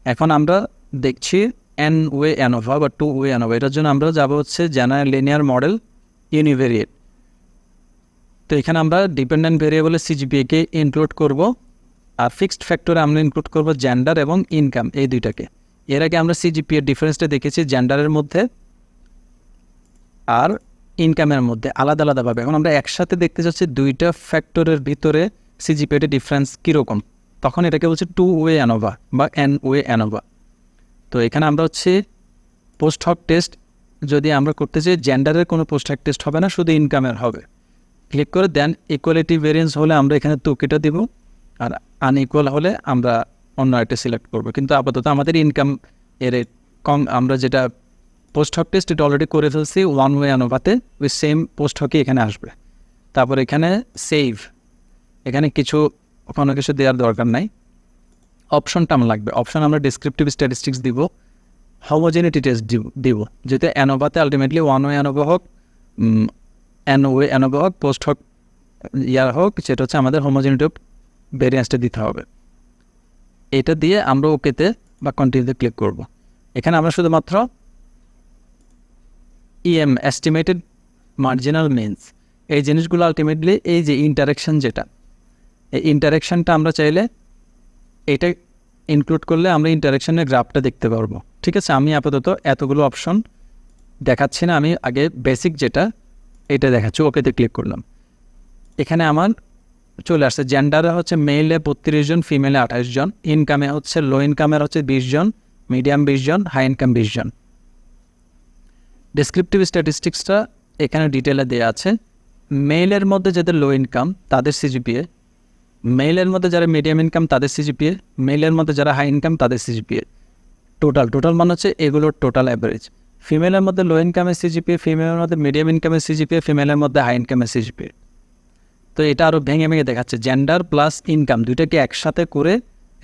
এখন আমরা দেখছি এন ওয়ে অ্যানোভা বা টু ওয়ে অ্যানোভা। এটার জন্য আমরা যাবো হচ্ছে জেনারেল লিনিয়ার মডেল ইউনিভেরিয়েট। তো এখানে আমরা ডিপেন্ডেন্ট ভেরিয়েবলে সিজিপিএকে ইনক্লুড করব, আর ফিক্সড ফ্যাক্টরে আমরা ইনক্লুড করব জেন্ডার এবং ইনকাম, এই দুইটাকে। এর আগে আমরা সিজিপিএর ডিফারেন্সটা দেখেছি জেন্ডারের মধ্যে আর ইনকামের মধ্যে আলাদা আলাদাভাবে। এখন আমরা একসাথে দেখতে চাচ্ছি দুইটা ফ্যাক্টরের ভিতরে সিজিপিএর ডিফারেন্স কীরকম, তখন এটাকে বলছে টু ওয়ে অ্যানোভা বা এন ওয়ে অ্যানোভা। তো এখানে আমরা হচ্ছে পোস্ট হক টেস্ট যদি আমরা করতে চাই, জেন্ডারের কোনো পোস্ট হক টেস্ট হবে না, শুধু ইনকামের হবে। ক্লিক করে দেন ইকুয়ালিটি ভেরিয়েন্স হলে আমরা এখানে তুকিটা দিব, আর আনইকুয়াল হলে আমরা অন্য একটা সিলেক্ট করব। কিন্তু আপাতত আমাদের ইনকাম এর কম, আমরা যেটা পোস্ট হক টেস্ট এটা অলরেডি করে ফেলছি ওয়ান ওয়ে অ্যানোভাতে, ওই সেম পোস্ট হকই এখানে আসবে। তারপর এখানে সেভ, এখানে কোনো কিছু দেওয়ার দরকার নাই, অপশনটা আমার লাগবে। অপশন আমরা ডিসক্রিপটিভ স্ট্যাটিস্টিক্স দিব, হোমোজেনিটি টেস্ট দিব, যেহেতু অ্যানোভাতে আলটিমেটলি ওয়ান ওয়ে অ্যানোভা হোক, এন ওয়ে অ্যানোভা হোক, পোস্ট হক হোক, সেটা হচ্ছে আমাদের হোমোজেনিটি ভেরিয়েন্সটা দিতে হবে। এটা দিয়ে আমরা ওকেতে বা কন্টিনিউতে ক্লিক করব। এখানে আমরা শুধুমাত্র ইএম এস্টিমেটেড মার্জিনাল মিনস এই জিনিসগুলো আলটিমেটলি এই যে ইন্টারেকশন, যেটা এই ইন্টারেকশনটা আমরা চাইলে এটা ইনক্লুড করলে আমরা ইন্টারেকশনের গ্রাফটা দেখতে পারবো। ঠিক আছে, আমি আপাতত এতগুলো অপশন দেখাচ্ছি না, আমি আগে বেসিক যেটা এটা দেখাচ্ছি। ওকেতে ক্লিক করলাম, এখানে আমার চলে আসছে জেন্ডারে হচ্ছে মেলে 32 জন, ফিমেলে 28 জন, ইনকামে হচ্ছে লো ইনকামের হচ্ছে 20 জন, মিডিয়াম 20 জন, হাই ইনকাম 20 জন। ডেসক্রিপটিভ স্ট্যাটিস্টিক্সটা এখানে ডিটেলে দেওয়া আছে। মেলের মধ্যে যাদের লো ইনকাম তাদের সিজিপিএ, মেলের মধ্যে যারা মিডিয়াম ইনকাম তাদের সিজিপিএ, মেলের মধ্যে যারা হাই ইনকাম তাদের সিজিপিএ। টোটাল মানে হচ্ছে এগুলোর টোটাল অ্যাভারেজ। ফিমেলের মধ্যে লো ইনকামের সিজিপিএ, ফিমেলের মধ্যে মিডিয়াম ইনকামের সিজিপিএ, ফিমেলের মধ্যে হাই ইনকামের সিজিপিএ। তো এটা আরও ভেঙে দেখাচ্ছে জেন্ডার প্লাস ইনকাম দুইটাকে একসাথে করে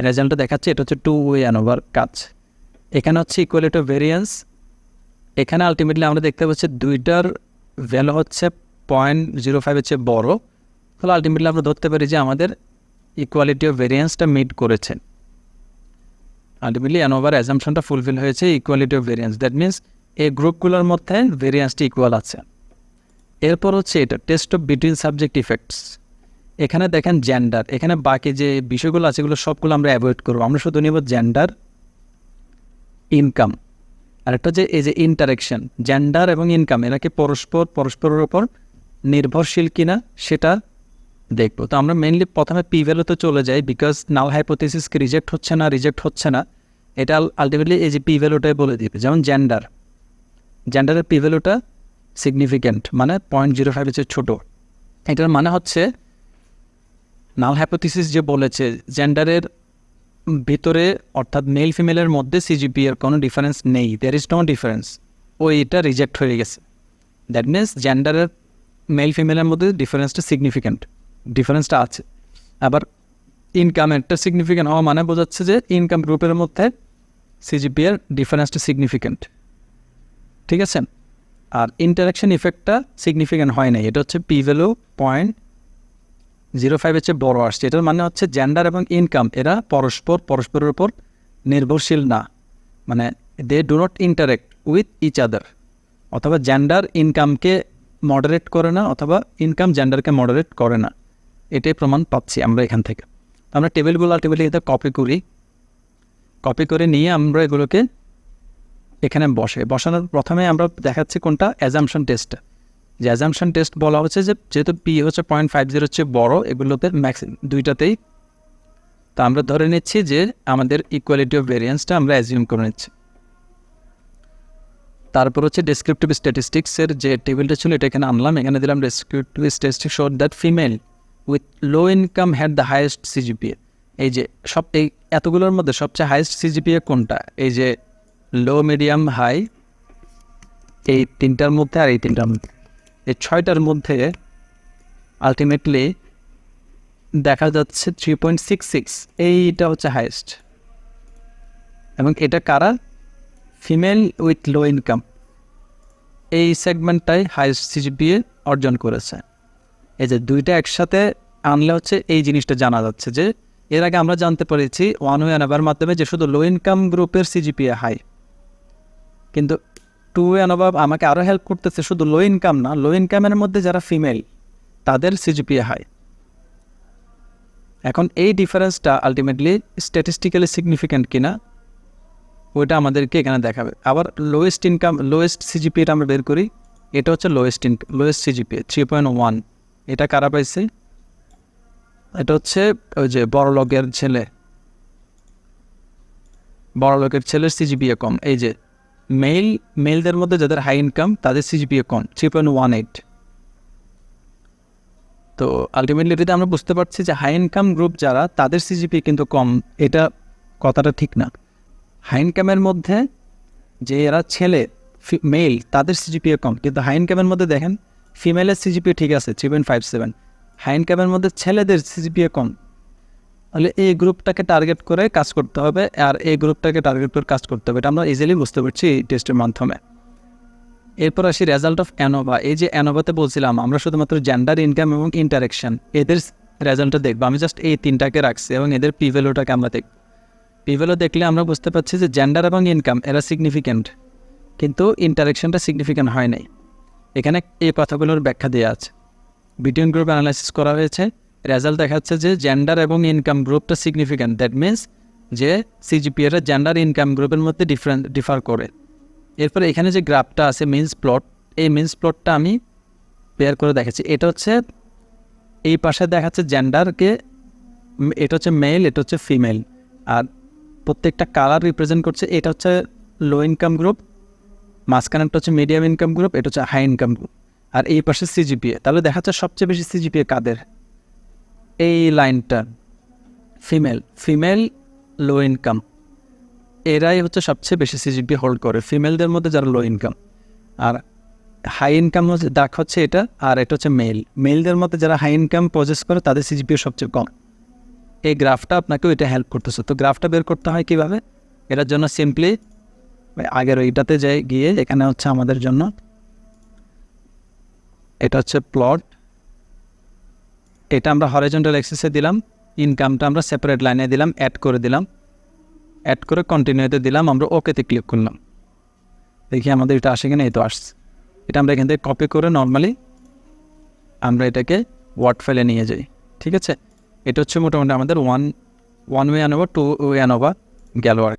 রেজাল্টটা দেখাচ্ছে। এটা হচ্ছে টু ওয়ে অ্যানোভার কাজ। এখানে হচ্ছে ইকুয়ালিটি ভেরিয়েন্স, এখানে আলটিমেটলি আমরা দেখতে পাচ্ছি দুইটার ভ্যালু হচ্ছে 0.05 হচ্ছে বড়, তাহলে আলটিমেটলি আমরা ধরতে পারি যে আমাদের ইকুয়ালিটি অফ ভেরিয়েন্সটা মিট করেছে। আলটিমেটলি অ্যানোভার অ্যাজাম্পশনটা ফুলফিল হয়েছে equality of variance, that means এই গ্রুপগুলোর মধ্যে ভেরিয়েন্সটি ইকুয়াল আছে। এরপর হচ্ছে এটা test of between subject effects. এখানে দেখেন জেন্ডার, এখানে বাকি যে বিষয়গুলো আছে এগুলো সবগুলো আমরা অ্যাভয়েড করবো, আমরা শুধু নিব জেন্ডার, ইনকাম। আর একটা যে এই যে ইন্টারেকশন জেন্ডার এবং ইনকাম, এরা কি পরস্পরের ওপর নির্ভরশীল কিনা সেটা দেখব। তো আমরা মেইনলি প্রথমে পি ভ্যালুতে চলে যাই, বিকজ নাল হাইপোথিসিসকে রিজেক্ট হচ্ছে না, এটা আলটিমেটলি এই যে পি ভ্যালুটাই বলে দিবে। যেমন জেন্ডারের পি ভ্যালুটা সিগনিফিক্যান্ট, মানে 0.05 হচ্ছে ছোটো। এটার মানে হচ্ছে নাল হাইপোথিসিস যে বলেছে জেন্ডারের ভিতরে অর্থাৎ মেল ফিমেলের মধ্যে সিজিপিএর কোনো ডিফারেন্স নেই, দেয়ার ইজ নো ডিফারেন্স, এটা রিজেক্ট হয়ে গেছে। দ্যাট মিনস জেন্ডারের মেল ফিমেলের মধ্যে ডিফারেন্সটা সিগনিফিক্যান্ট, ডিফারেন্সটা আছে। আবার ইনকামেরটা সিগনিফিক্যান্ট হওয়া মানে বোঝাচ্ছে যে ইনকাম গ্রুপের মধ্যে সিজিপিএর ডিফারেন্সটা সিগনিফিক্যান্ট। ঠিক আছে, আর ইন্টারাকশন ইফেক্টটা সিগনিফিক্যান্ট হয় নাই, এটা হচ্ছে পি ভ্যালু 0.05 হচ্ছে বড় আসছে। এটার মানে হচ্ছে জেন্ডার এবং ইনকাম এরা পরস্পরের উপর নির্ভরশীল না, মানে they do not interact with each other. অথবা জেন্ডার ইনকামকে মডারেট করে না, অথবা ইনকাম জেন্ডারকে মডারেট করে না, এটাই প্রমাণ পাচ্ছি আমরা এখান থেকে। আমরা টেবিলগুলো আলটিমেটলি এটা কপি করে নিয়ে আমরা এগুলোকে এখানে বসানোর প্রথমে আমরা দেখাচ্ছি কোনটা অ্যাজাম্পশন টেস্টটা। যে অ্যাজাম্পশন টেস্ট বলা হচ্ছে যে যেহেতু পি হচ্ছে 0.50 হচ্ছে বড়, এগুলোতে ম্যাক্সিমাম দুইটাতেই, তা আমরা ধরে নিচ্ছি যে আমাদের ইকুয়ালিটি অফ ভেরিয়েন্সটা আমরা অ্যাজিউম করে নিচ্ছি। তারপর হচ্ছে ডেসক্রিপটিভ স্ট্যাটিস্টিক্সের যে টেবিলটা ছিল এটা এখানে আনলাম, এখানে দিলাম descriptive statistics showed that female with low income had the highest CGPA. এই যে এই এতগুলোর মধ্যে সবচেয়ে হাইয়েস্ট সিজিপিএ কোনটা, এই যে লো, মিডিয়াম, হাই, এই তিনটার মধ্যে আর এই তিনটার মধ্যে, এই 6টার মধ্যে আলটিমেটলি দেখা যাচ্ছে 3.66, এইটা হচ্ছে হাইয়েস্ট। এবং এটা কারা, ফিমেল উইথ লো ইনকাম, এই সেগমেন্টটাই হাইয়েস্ট সিজিপিএ অর্জন করেছে। এই যে দুইটা একসাথে আনলে হচ্ছে এই জিনিসটা জানা যাচ্ছে যে এর আগে আমরা জানতে পেরেছি ওয়ান ওয়ে অ্যানোভার মাধ্যমে যে শুধু লো ইনকাম গ্রুপের সিজিপিএ হাই, কিন্তু টু ওয়ে অ্যানোভা আমাকে আরও হেল্প করতেছে শুধু লো ইনকাম না, লো ইনকামের মধ্যে যারা ফিমেল তাদের সিজিপিএ হাই। এখন এই ডিফারেন্সটা আলটিমেটলি স্ট্যাটিস্টিক্যালি সিগনিফিক্যান্ট কিনা ওইটা আমাদেরকে এখানে দেখাবে। আবার লোয়েস্ট সিজিপিএটা আমরা বের করি, এটা হচ্ছে লোয়েস্ট সিজিপিএ 3.1। এটা কারা পাইছে? এটা হচ্ছে ওই যে বড় লোকের ছেলের সিজিপিএ কম। এই যে মেলদের মধ্যে যাদের হাই ইনকাম তাদের সিজিপিএ কম 3.18। তো আলটিমেটলি এটাতে আমরা বুঝতে পারছি যে হাই ইনকাম গ্রুপ যারা তাদের সিজিপিএ কিন্তু কম, এটা কথাটা ঠিক না। হাই ইনকামের মধ্যে যে এরা ছেলে মেল তাদের সিজিপিএ কম, কিন্তু হাই ইনকামের মধ্যে দেখেন ফিমেলের সিজিপিএ ঠিক আছে 3.57, হাই ইনকামের মধ্যে ছেলেদের সিজিপিএ কম। তাহলে এই গ্রুপটাকে টার্গেট করে কাজ করতে হবে, আর এই গ্রুপটাকে টার্গেট করে কাজ করতে হবে, এটা আমরা ইজিলি বুঝতে পারছি এই টেস্টের মাধ্যমে। এরপর আসি রেজাল্ট অফ অ্যানোভা। এই যে অ্যানোভাতে বলছিলাম আমরা শুধুমাত্র জেন্ডার, ইনকাম এবং ইন্টারেকশন এদের রেজাল্টটা দেখবো। আমি জাস্ট এই তিনটাকে রাখছি এবং এদের পি ভ্যালুটাকে আমরা দেখব। পি ভ্যালু দেখলে আমরা বুঝতে পারছি যে জেন্ডার এবং ইনকাম এরা সিগনিফিক্যান্ট, কিন্তু ইন্টারেকশনটা সিগনিফিক্যান্ট হয় নাই। এখানে এই কথাগুলোর ব্যাখ্যা দেওয়া আছে। বিটুইন গ্রুপ অ্যানালাইসিস করা হয়েছে, রেজাল্ট দেখাচ্ছে যে জেন্ডার এবং ইনকাম গ্রুপটা সিগনিফিক্যান্ট। দ্যাট মিনস যে সিজিপিএটা জেন্ডার ইনকাম গ্রুপের মধ্যে ডিফার করে। এরপরে এখানে যে গ্রাফটা আছে মিন্স প্লট, এই মিন্স প্লটটা আমি বের করে দেখাচ্ছি। এটা হচ্ছে এই পাশে দেখাচ্ছে জেন্ডারকে, এটা হচ্ছে মেল, এটা হচ্ছে ফিমেল, আর প্রত্যেকটা কালার রিপ্রেজেন্ট করছে। এটা হচ্ছে লো ইনকাম গ্রুপ, মাঝখানেরটা হচ্ছে মিডিয়াম ইনকাম গ্রুপ, এটা হচ্ছে হাই ইনকাম গ্রুপ, আর এই পাশে সিজিপিএ। তাহলে দেখাচ্ছে সবচেয়ে বেশি সিজিপিএ কাদের? এই লাইনটা ফিমেল লো ইনকাম, এরাই হচ্ছে সবচেয়ে বেশি সিজিপিএ হোল্ড করে ফিমেলদের মধ্যে যারা লো ইনকাম। আর হাই ইনকাম হচ্ছে দাগ হচ্ছে এটা, আর এটা হচ্ছে মেলদের মধ্যে যারা হাই ইনকাম পজেস করে তাদের সিজিপিএ সবচেয়ে কম। এই গ্রাফটা আপনাকেও এটা হেল্প করতেছে। তো গ্রাফটা বের করতে হয় কীভাবে? এটার জন্য সিম্পলি আগের ওইটাতে গিয়ে এখানে হচ্ছে আমাদের জন্য এটা হচ্ছে প্লট, এটা আমরা হরিজন্টাল অ্যাক্সিসে দিলাম, ইনকামটা আমরা সেপারেট লাইনে দিলাম, অ্যাড করে কন্টিনিউতে দিলাম, আমরা ওকেতে ক্লিক করলাম। দেখি আমাদের এটা আসে কিনা। এই তো আসছে। এটা আমরা এখান থেকে কপি করে নর্মালি আমরা এটাকে ওয়ার্ড ফাইলে নিয়ে যাই। ঠিক আছে, এটা হচ্ছে মোটামুটি আমাদের one way ANOVA, two way ANOVA গেল আর